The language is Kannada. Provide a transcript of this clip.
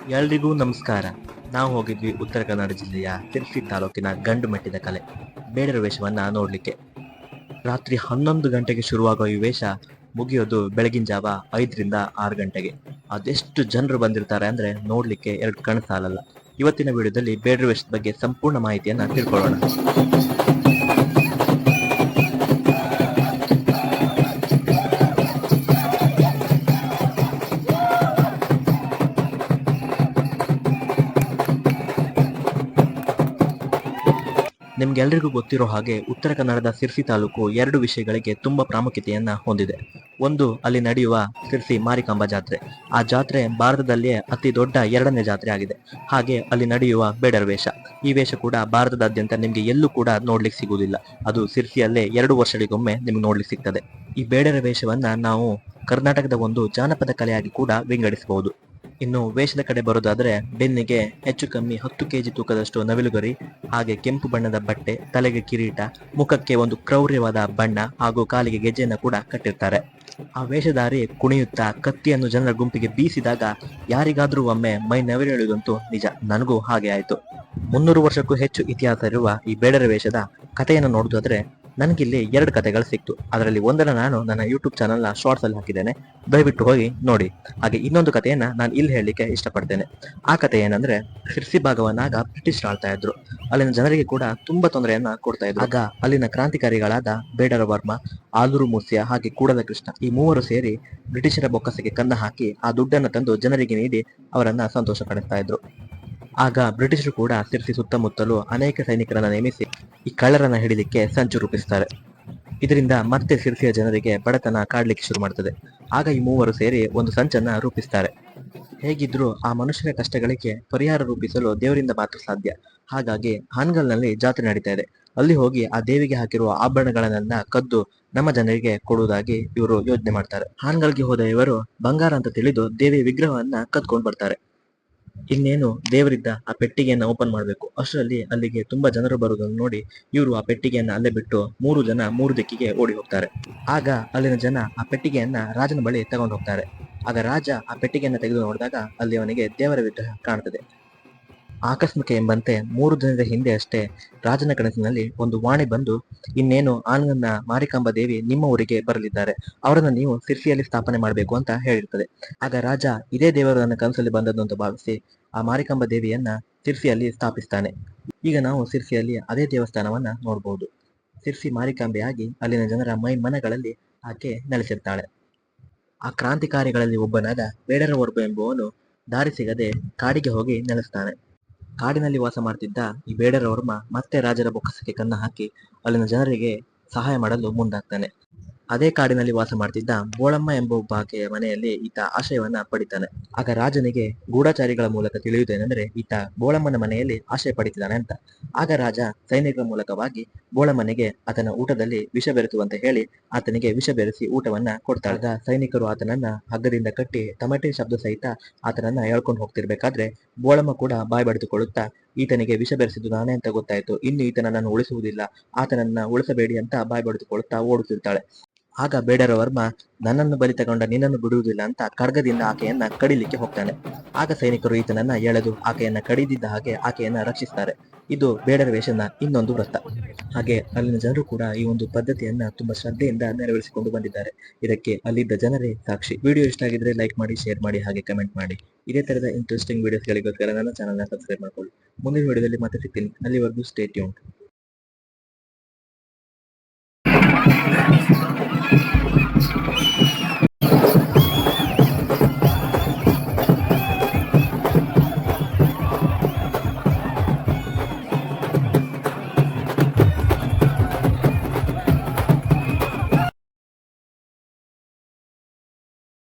ಎಲ್ರಿಗೂ ನಮಸ್ಕಾರ. ನಾವು ಹೋಗಿದ್ವಿ ಉತ್ತರ ಕನ್ನಡ ಜಿಲ್ಲೆಯ ತಿರ್ಸಿ ತಾಲೂಕಿನ ಗಂಡು ಮೆಟ್ಟಿದ ಕಲೆ ಬೇಡರ ವೇಷವನ್ನ ನೋಡ್ಲಿಕ್ಕೆ. ರಾತ್ರಿ 11 ಗಂಟೆಗೆ ಶುರುವಾಗೋ ಈ ವೇಷ ಮುಗಿಯೋದು ಬೆಳಗಿನ ಜಾವ 5ರಿಂದ 6 ಗಂಟೆಗೆ. ಅದೆಷ್ಟು ಜನರು ಬಂದಿರ್ತಾರೆ ಅಂದ್ರೆ ನೋಡ್ಲಿಕ್ಕೆ ಎರಡು ಕಣ್ಣು ಸಾಲಲ್ಲ. ಇವತ್ತಿನ ವಿಡಿಯೋದಲ್ಲಿ ಬೇಡರ ವೇಷದ ಬಗ್ಗೆ ಸಂಪೂರ್ಣ ಮಾಹಿತಿಯನ್ನ ತಿಳ್ಕೊಳ್ಳೋಣ. ನಿಮ್ಗೆಲ್ರಿಗೂ ಗೊತ್ತಿರೋ ಹಾಗೆ ಉತ್ತರ ಕನ್ನಡದ ಸಿರ್ಸಿ ತಾಲೂಕು ಎರಡು ವಿಷಯಗಳಿಗೆ ತುಂಬಾ ಪ್ರಾಮುಖ್ಯತೆಯನ್ನ ಹೊಂದಿದೆ. ಒಂದು, ಅಲ್ಲಿ ನಡೆಯುವ ಸಿರ್ಸಿ ಮಾರಿಕಾಂಬಾ ಜಾತ್ರೆ. ಆ ಜಾತ್ರೆ ಭಾರತದಲ್ಲಿಯೇ ಅತಿ ದೊಡ್ಡ ಎರಡನೇ ಜಾತ್ರೆ ಆಗಿದೆ. ಹಾಗೆ ಅಲ್ಲಿ ನಡೆಯುವ ಬೇಡರ ವೇಷ. ಈ ವೇಷ ಕೂಡ ಭಾರತದಾದ್ಯಂತ ನಿಮ್ಗೆ ಎಲ್ಲೂ ಕೂಡ ನೋಡ್ಲಿಕ್ಕೆ ಸಿಗುವುದಿಲ್ಲ. ಅದು ಸಿರ್ಸಿಯಲ್ಲೇ 2 ವರ್ಷಗಳಿಗೊಮ್ಮೆ ನಿಮ್ಗೆ ನೋಡ್ಲಿಕ್ಕೆ ಸಿಗ್ತದೆ. ಈ ಬೇಡರ ವೇಷವನ್ನ ನಾವು ಕರ್ನಾಟಕದ ಒಂದು ಜಾನಪದ ಕಲೆಯಾಗಿ ಕೂಡ ವಿಂಗಡಿಸಬಹುದು. ಇನ್ನು ವೇಷದ ಕಡೆ ಬರೋದಾದ್ರೆ, ಬೆನ್ನಿಗೆ ಹೆಚ್ಚು ಕಮ್ಮಿ 10 ಕೆಜಿ ತೂಕದಷ್ಟು ನವಿಲುಗರಿ, ಹಾಗೆ ಕೆಂಪು ಬಣ್ಣದ ಬಟ್ಟೆ, ತಲೆಗೆ ಕಿರೀಟ, ಮುಖಕ್ಕೆ ಒಂದು ಕ್ರೌರ್ಯವಾದ ಬಣ್ಣ ಹಾಗೂ ಕಾಲಿಗೆ ಗೆಜ್ಜೆಯನ್ನು ಕೂಡ ಕಟ್ಟಿರ್ತಾರೆ. ಆ ವೇಷಧಾರಿ ಕುಣಿಯುತ್ತಾ ಕತ್ತಿಯನ್ನು ಜನರ ಗುಂಪಿಗೆ ಬೀಸಿದಾಗ ಯಾರಿಗಾದ್ರೂ ಒಮ್ಮೆ ಮೈ ನವಿರೇಳುವುದಂತೂ ನಿಜ. ನನಗೂ ಹಾಗೆ ಆಯ್ತು. 300 ವರ್ಷಕ್ಕೂ ಹೆಚ್ಚು ಇತಿಹಾಸ ಇರುವ ಈ ಬೇಡರ ವೇಷದ ಕಥೆಯನ್ನು ನೋಡುವುದಾದ್ರೆ, ನನಗಿಲ್ಲಿ 2 ಕಥೆಗಳು ಸಿಕ್ತು. ಅದರಲ್ಲಿ ಒಂದನ್ನ ನಾನು ನನ್ನ ಯೂಟ್ಯೂಬ್ ಚಾನಲ್ನ ಶಾರ್ಟ್ಸ್ ಅಲ್ಲಿ ಹಾಕಿದ್ದೇನೆ, ದಯವಿಟ್ಟು ಹೋಗಿ ನೋಡಿ. ಹಾಗೆ ಇನ್ನೊಂದು ಕಥೆಯನ್ನ ನಾನು ಇಲ್ಲಿ ಹೇಳಲಿಕ್ಕೆ ಇಷ್ಟಪಡ್ತೇನೆ. ಆ ಕಥೆ ಏನಂದ್ರೆ, ಸಿರ್ಸಿ ಭಾಗವನ್ನಾಗ ಬ್ರಿಟಿಷ್ ಆಳ್ತಾ ಇದ್ರು. ಅಲ್ಲಿನ ಜನರಿಗೆ ಕೂಡ ತುಂಬಾ ತೊಂದರೆಯನ್ನ ಕೊಡ್ತಾ ಇದ್ರು. ಆಗ ಅಲ್ಲಿನ ಕ್ರಾಂತಿಕಾರಿಗಳಾದ ಬೇಡರ ವರ್ಮ, ಆಲೂರು ಮೂಸ್ಯ ಹಾಗೆ ಕೂಡಲ ಕೃಷ್ಣ ಈ ಮೂವರು ಸೇರಿ ಬ್ರಿಟಿಷರ ಬೊಕ್ಕಸಕ್ಕೆ ಕನ್ನ ಹಾಕಿ ಆ ದುಡ್ಡನ್ನು ತಂದು ಜನರಿಗೆ ನೀಡಿ ಅವರನ್ನ ಸಂತೋಷ ಪಡಿಸ್ತಾ ಇದ್ರು. ಆಗ ಬ್ರಿಟಿಷರು ಕೂಡ ಸಿರ್ಸಿ ಸುತ್ತಮುತ್ತಲು ಅನೇಕ ಸೈನಿಕರನ್ನ ನೇಮಿಸಿ ಈ ಕಳ್ಳರನ್ನ ಹಿಡಿಲಿಕ್ಕೆ ಸಂಚು ರೂಪಿಸ್ತಾರೆ. ಇದರಿಂದ ಮತ್ತೆ ಸಿರ್ಸಿಯ ಜನರಿಗೆ ಬಡತನ ಕಾಡ್ಲಿಕ್ಕೆ ಶುರು ಮಾಡ್ತದೆ. ಆಗ ಈ ಮೂವರು ಸೇರಿ ಒಂದು ಸಂಚನ್ನ ರೂಪಿಸ್ತಾರೆ. ಹೇಗಿದ್ರು ಆ ಮನುಷ್ಯರ ಕಷ್ಟಗಳಿಗೆ ಪರಿಹಾರ ರೂಪಿಸಲು ದೇವರಿಂದ ಮಾತ್ರ ಸಾಧ್ಯ. ಹಾಗಾಗಿ ಹಾನ್ಗಲ್ನಲ್ಲಿ ಜಾತ್ರೆ ನಡೀತಾ ಇದೆ. ಅಲ್ಲಿ ಹೋಗಿ ಆ ದೇವಿಗೆ ಹಾಕಿರುವ ಆಭರಣಗಳನ್ನೆಲ್ಲ ಕದ್ದು ನಮ್ಮ ಜನರಿಗೆ ಕೊಡುವುದಾಗಿ ಇವರು ಯೋಚನೆ ಮಾಡ್ತಾರೆ. ಹಾನ್ಗಲ್ಗೆ ಹೋದ ಇವರು ಬಂಗಾರ ಅಂತ ತಿಳಿದು ದೇವಿ ವಿಗ್ರಹವನ್ನ ಕದ್ಕೊಂಡು ಬರ್ತಾರೆ. ಇನ್ನೇನು ದೇವರಿದ್ದ ಆ ಪೆಟ್ಟಿಗೆಯನ್ನ ಓಪನ್ ಮಾಡಬೇಕು. ಅಷ್ಟರಲ್ಲಿ ಅಲ್ಲಿಗೆ ತುಂಬಾ ಜನರು ಬರುವುದನ್ನು ನೋಡಿ ಇವರು ಆ ಪೆಟ್ಟಿಗೆಯನ್ನ ಅಲ್ಲೇ ಬಿಟ್ಟು 3 ಜನ 3 ದಿಕ್ಕಿಗೆ ಓಡಿ ಹೋಗ್ತಾರೆ. ಆಗ ಅಲ್ಲಿನ ಜನ ಆ ಪೆಟ್ಟಿಗೆಯನ್ನ ರಾಜನ ಬಳಿ ತಗೊಂಡು ಹೋಗ್ತಾರೆ. ಆಗ ರಾಜ ಆ ಪೆಟ್ಟಿಗೆಯನ್ನ ತೆಗೆದು ನೋಡಿದಾಗ ಅಲ್ಲಿ ಅವನಿಗೆ ದೇವರ ವಿಗ್ರಹ ಕಾಣ್ತದೆ. ಆಕಸ್ಮಿಕ ಎಂಬಂತೆ 3 ದಿನದ ಹಿಂದೆ ಅಷ್ಟೇ ರಾಜನ ಕನಸಿನಲ್ಲಿ ಒಂದು ವಾಣಿ ಬಂದು, ಇನ್ನೇನು ಆನಂದನ ಮಾರಿಕಾಂಬ ದೇವಿ ನಿಮ್ಮ ಊರಿಗೆ ಬರಲಿದ್ದಾರೆ, ಅವರನ್ನ ನೀವು ಸಿರ್ಸಿಯಲ್ಲಿ ಸ್ಥಾಪನೆ ಮಾಡಬೇಕು ಅಂತ ಹೇಳಿರ್ತದೆ. ಆಗ ರಾಜ ಇದೇ ದೇವರು ನನ್ನ ಕನಸಲ್ಲಿ ಬಂದದ್ದು ಅಂತ ಭಾವಿಸಿ ಆ ಮಾರಿಕಾಂಬ ದೇವಿಯನ್ನ ಸಿರ್ಸಿಯಲ್ಲಿ ಸ್ಥಾಪಿಸ್ತಾನೆ. ಈಗ ನಾವು ಸಿರ್ಸಿಯಲ್ಲಿ ಅದೇ ದೇವಸ್ಥಾನವನ್ನ ನೋಡಬಹುದು. ಸಿರ್ಸಿ ಮಾರಿಕಾಂಬೆಯಾಗಿ ಅಲ್ಲಿನ ಜನರ ಮೈ ಮನಗಳಲ್ಲಿ ಆಕೆ ನೆಲೆಸಿರ್ತಾಳೆ. ಆ ಕ್ರಾಂತಿಕಾರಿಗಳಲ್ಲಿ ಒಬ್ಬನಾದ ಬೇಡರ ವರ್ಮ ಎಂಬುವನು ದಾರಿ ಸಿಗದೆ ಕಾಡಿಗೆ ಹೋಗಿ ನೆಲೆಸ್ತಾನೆ. ಕಾಡಿನಲ್ಲಿ ವಾಸ ಮಾಡ್ತಿದ್ದ ಈ ಬೇಡರ ವರ್ಮ ಮತ್ತೆ ರಾಜರ ಬೊಕ್ಕಸಕ್ಕೆ ಕನ್ನ ಹಾಕಿ ಅಲ್ಲಿನ ಜನರಿಗೆ ಸಹಾಯ ಮಾಡಲು ಮುಂದಾಗ್ತಾನೆ. ಅದೇ ಕಾಡಿನಲ್ಲಿ ವಾಸ ಮಾಡ್ತಿದ್ದ ಬೋಳಮ್ಮ ಎಂಬ ಒಬ್ಬ ಆಕೆಯ ಮನೆಯಲ್ಲಿ ಈತ ಆಶ್ರಯವನ್ನ ಪಡಿತಾನೆ. ಆಗ ರಾಜನಿಗೆ ಗೂಢಚಾರಿಗಳ ಮೂಲಕ ತಿಳಿಯುವುದೇನೆಂದ್ರೆ ಈತ ಬೋಳಮ್ಮನ ಮನೆಯಲ್ಲಿ ಆಶ್ರಯ ಪಡಿತಿದ್ದಾನೆ ಅಂತ. ಆಗ ರಾಜ ಸೈನಿಕರ ಮೂಲಕವಾಗಿ ಬೋಳಮ್ಮನಿಗೆ ಆತನ ಊಟದಲ್ಲಿ ವಿಷ ಬೆರೆಸುವಂತೆ ಹೇಳಿ ಆತನಿಗೆ ವಿಷ ಬೆರೆಸಿ ಊಟವನ್ನ ಕೊಡ್ತಾಳೆ. ಆಗ ಸೈನಿಕರು ಆತನನ್ನ ಹಗ್ಗದಿಂದ ಕಟ್ಟಿ ತಮಟೆ ಶಬ್ದ ಸಹಿತ ಆತನನ್ನ ಎಳ್ಕೊಂಡು ಹೋಗ್ತಿರ್ಬೇಕಾದ್ರೆ ಬೋಳಮ್ಮ ಕೂಡ ಬಾಯ್ ಬಡಿದುಕೊಳ್ಳುತ್ತಾ, ಈತನಿಗೆ ವಿಷ ಬೆರೆಸಿದ್ದು ನಾನೇ ಅಂತ ಗೊತ್ತಾಯ್ತು, ಇನ್ನು ಈತನನ್ನು ಉಳಿಸುವುದಿಲ್ಲ, ಆತನನ್ನ ಉಳಿಸಬೇಡಿ ಅಂತ ಬಾಯ್ ಬಡಿದುಕೊಳ್ಳುತ್ತಾ ಓಡುತ್ತಿರ್ತಾಳೆ. ಆಗ ಬೇಡರ ವರ್ಮ ನನ್ನನ್ನು ಬಲಿ ತಗೊಂಡ ನಿನ್ನನ್ನು ಬಿಡುವುದಿಲ್ಲ ಅಂತ ಖಡ್ಗದಿಂದ ಆಕೆಯನ್ನ ಕಡಿಲಿಕ್ಕೆ ಹೋಗ್ತಾನೆ. ಆಗ ಸೈನಿಕರು ಈತನನ್ನ ಎಳೆದು ಆಕೆಯನ್ನ ಕಡಿದಿದ್ದ ಹಾಗೆ ಆಕೆಯನ್ನ ರಕ್ಷಿಸ್ತಾರೆ. ಇದು ಬೇಡರ ವೇಷನ ಇನ್ನೊಂದು ವ್ರತ. ಹಾಗೆ ಅಲ್ಲಿನ ಜನರು ಕೂಡ ಈ ಒಂದು ಪದ್ಧತಿಯನ್ನ ತುಂಬಾ ಶ್ರದ್ಧೆಯಿಂದ ನೆರವೇರಿಸಿಕೊಂಡು ಬಂದಿದ್ದಾರೆ. ಇದಕ್ಕೆ ಅಲ್ಲಿದ್ದ ಜನರೇ ಸಾಕ್ಷಿ. ವಿಡಿಯೋ ಇಷ್ಟ ಆಗಿದ್ರೆ ಲೈಕ್ ಮಾಡಿ, ಶೇರ್ ಮಾಡಿ, ಹಾಗೆ ಕಮೆಂಟ್ ಮಾಡಿ. ಇದೇ ತರದ ಇಂಟ್ರೆಸ್ಟಿಂಗ್ ವಿಡಿಯೋಸ್ಗಳಿಗೋಸ್ಕರ ನನ್ನ ಚಾನಲ್ನ ಸಬ್ಸ್ಕ್ರೈಬ್ ಮಾಡ್ಕೊಳ್ಳಿ. ಮುಂದಿನ ವಿಡಿಯೋದಲ್ಲಿ ಮತ್ತೆ ಸಿಗ್ತೀನಿ. ಅಲ್ಲಿವರೆಗೂ ಸ್ಟೇ ಟ್ಯೂನ್ಡ್.